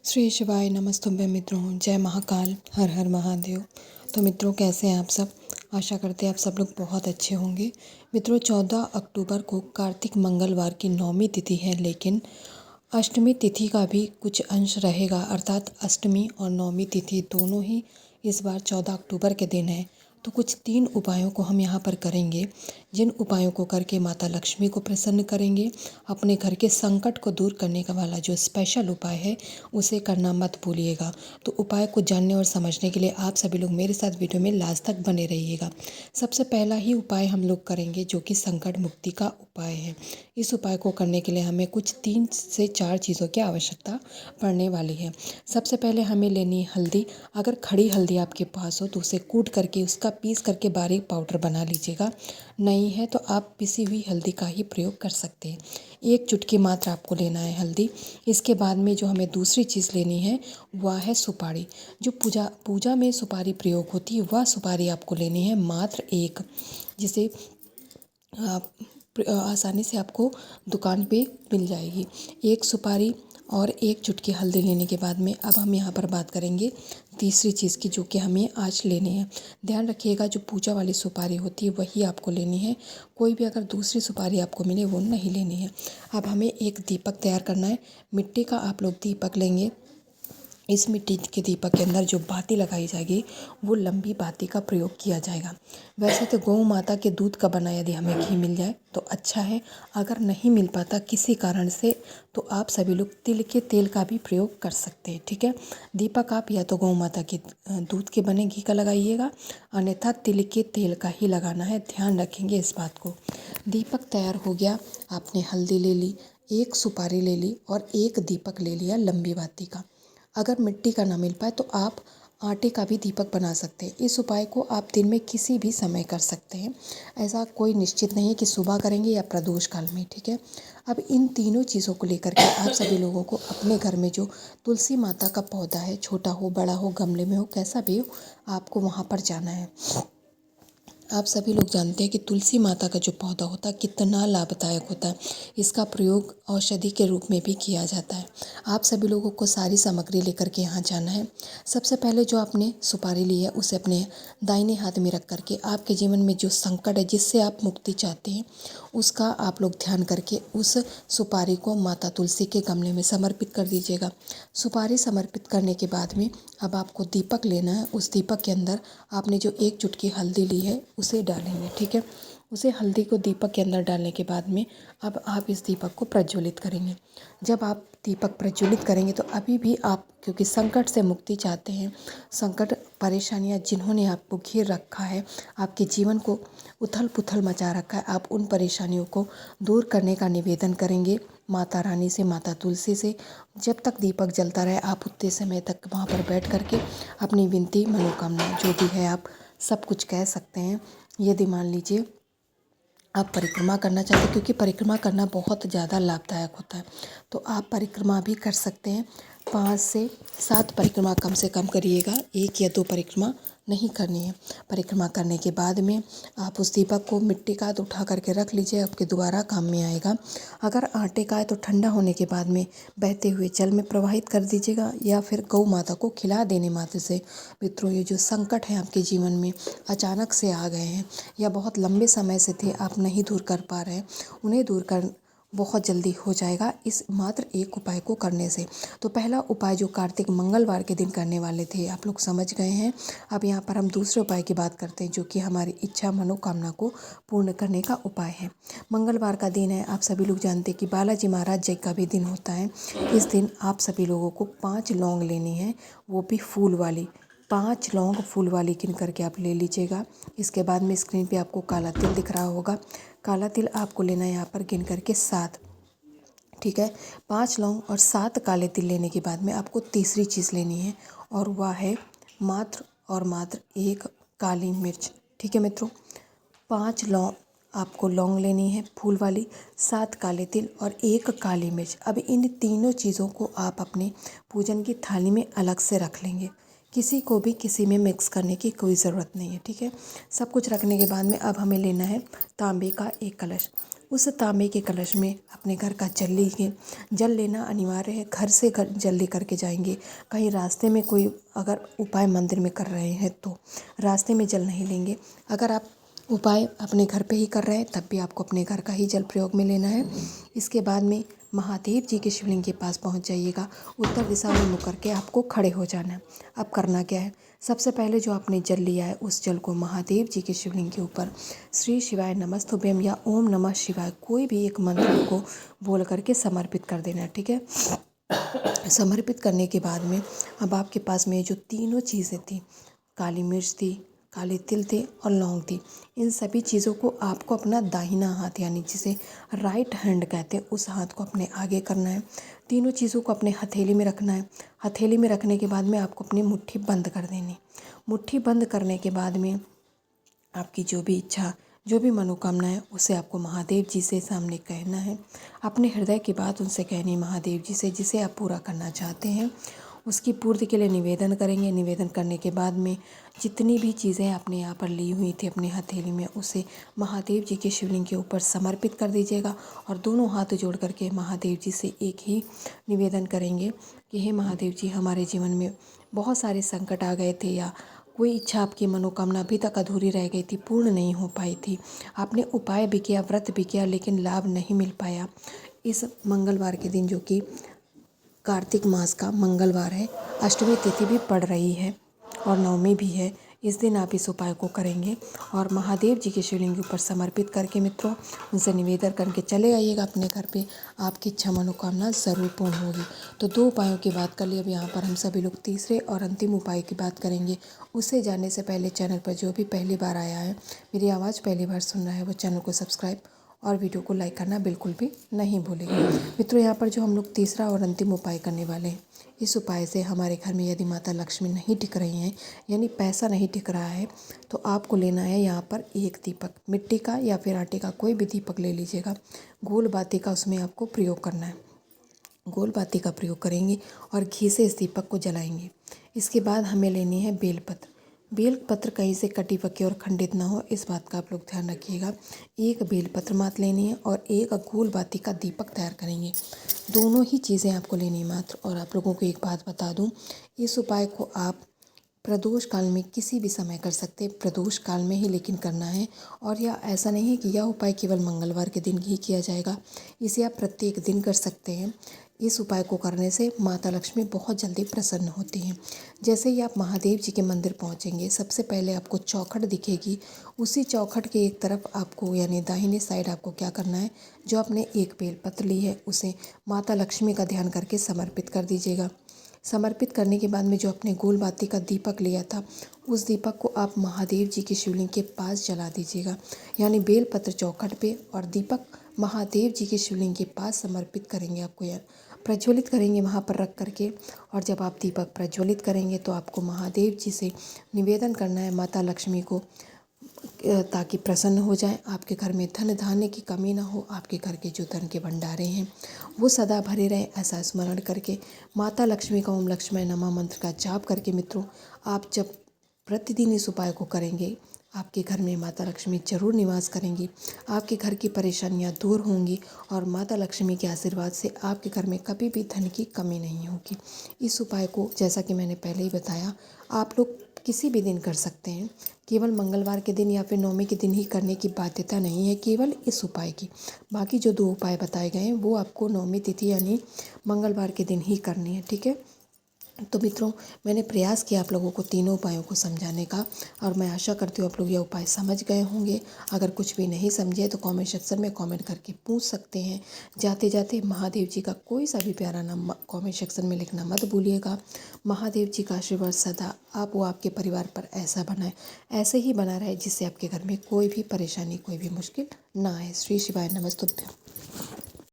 श्री शिवाय नमस्तुभ्यं मित्रों, जय महाकाल, हर हर महादेव। तो मित्रों, कैसे हैं आप सब? आशा करते हैं आप सब लोग बहुत अच्छे होंगे। मित्रों, 14 अक्टूबर को कार्तिक मंगलवार की 9वीं तिथि है, लेकिन अष्टमी तिथि का भी कुछ अंश रहेगा, अर्थात अष्टमी और 9वीं तिथि दोनों ही इस बार 14 अक्टूबर के दिन है। तो कुछ 3 उपायों को हम यहाँ पर करेंगे, जिन उपायों को करके माता लक्ष्मी को प्रसन्न करेंगे। अपने घर के संकट को दूर करने का वाला जो स्पेशल उपाय है उसे करना मत भूलिएगा। तो उपाय को जानने और समझने के लिए आप सभी लोग मेरे साथ वीडियो में लास्ट तक बने रहिएगा। सबसे पहला ही उपाय हम लोग करेंगे जो कि संकट मुक्ति का उपाय है। इस उपाय को करने के लिए हमें कुछ 3 से 4 चीज़ों की आवश्यकता पड़ने वाली है। सबसे पहले हमें लेनी है हल्दी। अगर खड़ी हल्दी आपके पास हो तो उसे कूट करके उसका पीस करके बारीक पाउडर बना लीजिएगा। नहीं है तो आप पिसी हुई हल्दी का ही प्रयोग कर सकते हैं। 1 चुटकी मात्र आपको लेना है हल्दी। इसके बाद में जो हमें दूसरी चीज़ लेनी है वह है सुपारी। जो पूजा में सुपारी प्रयोग होती है वह सुपारी आपको लेनी है मात्र 1, जिसे आप आसानी से आपको दुकान पे मिल जाएगी। 1 सुपारी और 1 चुटकी हल्दी लेने के बाद में अब हम यहाँ पर बात करेंगे तीसरी चीज़ की, जो कि हमें आज लेनी है। ध्यान रखिएगा, जो पूजा वाली सुपारी होती है वही आपको लेनी है। कोई भी अगर दूसरी सुपारी आपको मिले वो नहीं लेनी है। अब हमें एक दीपक तैयार करना है। मिट्टी का आप लोग दीपक लेंगे। इस मिट्टी के दीपक के अंदर जो बाती लगाई जाएगी वो लंबी बाती का प्रयोग किया जाएगा। वैसे तो गौ माता के दूध का बना यदि हमें घी मिल जाए तो अच्छा है। अगर नहीं मिल पाता किसी कारण से तो आप सभी लोग तिल के तेल का भी प्रयोग कर सकते हैं, ठीक है। दीपक आप या तो गौ माता के दूध के बने घी का लगाइएगा, अन्यथा तिल के तेल का ही लगाना है। ध्यान रखेंगे इस बात को। दीपक तैयार हो गया। आपने हल्दी ले ली, 1 सुपारी ले ली और 1 दीपक ले लिया लंबी बाती का। अगर मिट्टी का ना मिल पाए तो आप आटे का भी दीपक बना सकते हैं। इस उपाय को आप दिन में किसी भी समय कर सकते हैं। ऐसा कोई निश्चित नहीं है कि सुबह करेंगे या प्रदोष काल में, ठीक है। अब इन तीनों चीज़ों को लेकर के आप सभी लोगों को अपने घर में जो तुलसी माता का पौधा है, छोटा हो बड़ा हो गमले में हो कैसा भी हो, आपको वहाँ पर जाना है। आप सभी लोग जानते हैं कि तुलसी माता का जो पौधा होता है कितना लाभदायक होता है। इसका प्रयोग औषधि के रूप में भी किया जाता है। आप सभी लोगों को सारी सामग्री लेकर के यहाँ जाना है। सबसे पहले जो आपने सुपारी ली है उसे अपने दाहिने हाथ में रख करके आपके जीवन में जो संकट है जिससे आप मुक्ति चाहते हैं उसका आप लोग ध्यान करके उस सुपारी को माता तुलसी के गमले में समर्पित कर दीजिएगा। सुपारी समर्पित करने के बाद में अब आपको दीपक लेना है। उस दीपक के अंदर आपने जो 1 चुटकी हल्दी ली है उसे डालेंगे, ठीक है। उसे हल्दी को दीपक के अंदर डालने के बाद में अब आप इस दीपक को प्रज्वलित करेंगे। जब आप दीपक प्रज्वलित करेंगे तो अभी भी आप क्योंकि संकट से मुक्ति चाहते हैं, संकट परेशानियां जिन्होंने आपको घेर रखा है, आपके जीवन को उथल पुथल मचा रखा है, आप उन परेशानियों को दूर करने का निवेदन करेंगे माता रानी से, माता तुलसी से। जब तक दीपक जलता रहे आप उतने समय तक वहाँ पर बैठ करके अपनी विनती मनोकामना जो भी है आप सब कुछ कह सकते हैं। यदि मान लीजिए आप परिक्रमा करना चाहते हैं, क्योंकि परिक्रमा करना बहुत ज़्यादा लाभदायक होता है, तो आप परिक्रमा भी कर सकते हैं। 5 से 7 परिक्रमा कम से कम करिएगा, 1 या 2 परिक्रमा नहीं करनी है। परिक्रमा करने के बाद में आप उस दीपक को मिट्टी का तो उठा करके रख लीजिए, आपके दोबारा काम में आएगा। अगर आटे का है तो ठंडा होने के बाद में बहते हुए जल में प्रवाहित कर दीजिएगा या फिर गौ माता को खिला देने मात्र से मित्रों ये जो संकट है आपके जीवन में अचानक से आ गए हैं या बहुत लंबे समय से थे आप नहीं दूर कर पा रहे हैं, उन्हें दूर कर बहुत जल्दी हो जाएगा इस मात्र 1 उपाय को करने से। तो पहला उपाय जो कार्तिक मंगलवार के दिन करने वाले थे आप लोग समझ गए हैं। अब यहाँ पर हम दूसरे उपाय की बात करते हैं जो कि हमारी इच्छा मनोकामना को पूर्ण करने का उपाय है। मंगलवार का दिन है, आप सभी लोग जानते हैं कि बालाजी महाराज जय का भी दिन होता है। इस दिन आप सभी लोगों को 5 लौंग लेनी है, वो भी फूल वाली। 5 लौंग फूल वाली गिन करके आप ले लीजिएगा। इसके बाद में स्क्रीन पे आपको काला तिल दिख रहा होगा, काला तिल आपको लेना है यहाँ पर गिन करके 7, ठीक है। 5 लौंग और 7 काले तिल लेने के बाद में आपको तीसरी चीज़ लेनी है और वह है मात्र और मात्र 1 काली मिर्च, ठीक है मित्रों। 5 लौंग आपको लौंग लेनी है फूल वाली, 7 काले तिल और 1 काली मिर्च। अब इन तीनों चीज़ों को आप अपने पूजन की थाली में अलग से रख लेंगे। किसी को भी किसी में मिक्स करने की कोई ज़रूरत नहीं है, ठीक है। सब कुछ रखने के बाद में अब हमें लेना है तांबे का 1 कलश। उस तांबे के कलश में अपने घर का जल लेना अनिवार्य है। घर से घर जल लेकर के जाएंगे। कहीं रास्ते में कोई अगर उपाय मंदिर में कर रहे हैं तो रास्ते में जल नहीं लेंगे। अगर आप उपाय अपने घर पे ही कर रहे हैं तब भी आपको अपने घर का ही जल प्रयोग में लेना है। इसके बाद में महादेव जी के शिवलिंग के पास पहुंच जाइएगा। उत्तर दिशा में मुड़ करके आपको खड़े हो जाना है। अब करना क्या है, सबसे पहले जो आपने जल लिया है उस जल को महादेव जी के शिवलिंग के ऊपर श्री शिवाय नमस्तुभ्यम या ओम नमः शिवाय कोई भी एक मंत्र को बोल करके समर्पित कर देना है। ठीक है, समर्पित करने के बाद में अब आपके पास में जो तीनों चीज़ें थी, काली मिर्च थी, काले तिल थे और लौंग थी, इन सभी चीज़ों को आपको अपना दाहिना हाथ यानी जिसे राइट हैंड कहते हैं उस हाथ को अपने आगे करना है। तीनों चीज़ों को अपने हथेली में रखना है। हथेली में रखने के बाद में आपको अपनी मुट्ठी बंद कर देनी। मुट्ठी बंद करने के बाद में आपकी जो भी इच्छा, जो भी मनोकामना है उसे आपको महादेव जी से सामने कहना है। अपने हृदय की बात उनसे कहनी महादेव जी से, जिसे आप पूरा करना चाहते हैं उसकी पूर्ति के लिए निवेदन करेंगे। निवेदन करने के बाद में जितनी भी चीज़ें आपने यहाँ पर ली हुई थी अपनी हथेली में उसे महादेव जी के शिवलिंग के ऊपर समर्पित कर दीजिएगा और दोनों हाथ जोड़ करके महादेव जी से एक ही निवेदन करेंगे कि हे महादेव जी, हमारे जीवन में बहुत सारे संकट आ गए थे या कोई इच्छा आपकी मनोकामना अभी तक अधूरी रह गई थी, पूर्ण नहीं हो पाई थी। आपने उपाय भी किया, व्रत भी किया, लेकिन लाभ नहीं मिल पाया। इस मंगलवार के दिन जो कि कार्तिक मास का मंगलवार है, अष्टमी तिथि भी पड़ रही है और नवमी भी है, इस दिन आप इस उपाय को करेंगे और महादेव जी के शिवलिंग के ऊपर समर्पित करके मित्रों उनसे निवेदन करके चले आइएगा अपने घर पे। आपकी इच्छा मनोकामना ज़रूर पूर्ण होगी। तो 2 उपायों की बात कर ली। अब यहाँ पर हम सभी लोग तीसरे और अंतिम उपाय की बात करेंगे। उससे जाने से पहले चैनल पर जो भी पहली बार आया है, मेरी आवाज़ पहली बार सुन रहा है, वो चैनल को सब्सक्राइब और वीडियो को लाइक करना बिल्कुल भी नहीं भूलेंगे। मित्रों, यहाँ पर जो हम लोग तीसरा और अंतिम उपाय करने वाले हैं, इस उपाय से हमारे घर में यदि माता लक्ष्मी नहीं टिक रही हैं यानी पैसा नहीं टिक रहा है तो आपको लेना है यहाँ पर एक दीपक, मिट्टी का या फिर आटे का कोई भी दीपक ले लीजिएगा। गोल बाती का उसमें आपको प्रयोग करना है। गोल बाती का प्रयोग करेंगे और घी से इस दीपक को जलाएंगे। इसके बाद हमें लेनी है बेलपत्र। बेलपत्र कहीं से कटी पकी और खंडित ना हो, इस बात का आप लोग ध्यान रखिएगा। एक बेलपत्र मात लेनी है और एक गोल बाती का दीपक तैयार करेंगे। दोनों ही चीज़ें आपको लेनी है मात्र। और आप लोगों को एक बात बता दूं, इस उपाय को आप प्रदोष काल में किसी भी समय कर सकते हैं, प्रदोष काल में ही लेकिन करना है। और यह ऐसा नहीं है कि यह उपाय केवल मंगलवार के दिन ही किया जाएगा, इसे आप प्रत्येक दिन कर सकते हैं। इस उपाय को करने से माता लक्ष्मी बहुत जल्दी प्रसन्न होती हैं। जैसे ही आप महादेव जी के मंदिर पहुंचेंगे, सबसे पहले आपको चौखट दिखेगी। उसी चौखट के एक तरफ आपको यानी दाहिने साइड आपको क्या करना है, जो आपने एक बेलपत्र ली है उसे माता लक्ष्मी का ध्यान करके समर्पित कर दीजिएगा। समर्पित करने के बाद में जो आपने गोल बाती का दीपक लिया था उस दीपक को आप महादेव जी के शिवलिंग के पास जला दीजिएगा। यानी बेलपत्र चौखट पे और दीपक महादेव जी के शिवलिंग के पास समर्पित करेंगे। आपको यार प्रज्वलित करेंगे वहाँ पर रख करके। और जब आप दीपक प्रज्वलित करेंगे तो आपको महादेव जी से निवेदन करना है माता लक्ष्मी को, ताकि प्रसन्न हो जाए, आपके घर में धन धान्य की कमी ना हो, आपके घर के जो धन के भंडारे हैं वो सदा भरे रहें, ऐसा स्मरण करके माता लक्ष्मी का ओम लक्ष्मी नमः मंत्र का जाप करके मित्रों आप जब प्रतिदिन इस उपाय को करेंगे, आपके घर में माता लक्ष्मी जरूर निवास करेंगी। आपके घर की परेशानियां दूर होंगी और माता लक्ष्मी के आशीर्वाद से आपके घर में कभी भी धन की कमी नहीं होगी। इस उपाय को जैसा कि मैंने पहले ही बताया, आप लोग किसी भी दिन कर सकते हैं, केवल मंगलवार के दिन या फिर नवमी के दिन ही करने की बाध्यता नहीं है केवल इस उपाय की। बाकी जो 2 उपाय बताए गए हैं वो आपको नवमी तिथि यानी मंगलवार के दिन ही करनी है। ठीक है, तो मित्रों मैंने प्रयास किया आप लोगों को तीनों उपायों को समझाने का और मैं आशा करती हूँ आप लोग ये उपाय समझ गए होंगे। अगर कुछ भी नहीं समझे तो कमेंट सेक्शन में कमेंट करके पूछ सकते हैं। जाते जाते महादेव जी का कोई सा भी प्यारा नाम कमेंट सेक्शन में लिखना मत भूलिएगा। महादेव जी का आशीर्वाद सदा आप वो आपके परिवार पर ऐसा बनाए, ऐसे ही बना रहे जिससे आपके घर में कोई भी परेशानी, कोई भी मुश्किल ना आए। श्री शिवाय नमस्तुभ्यं।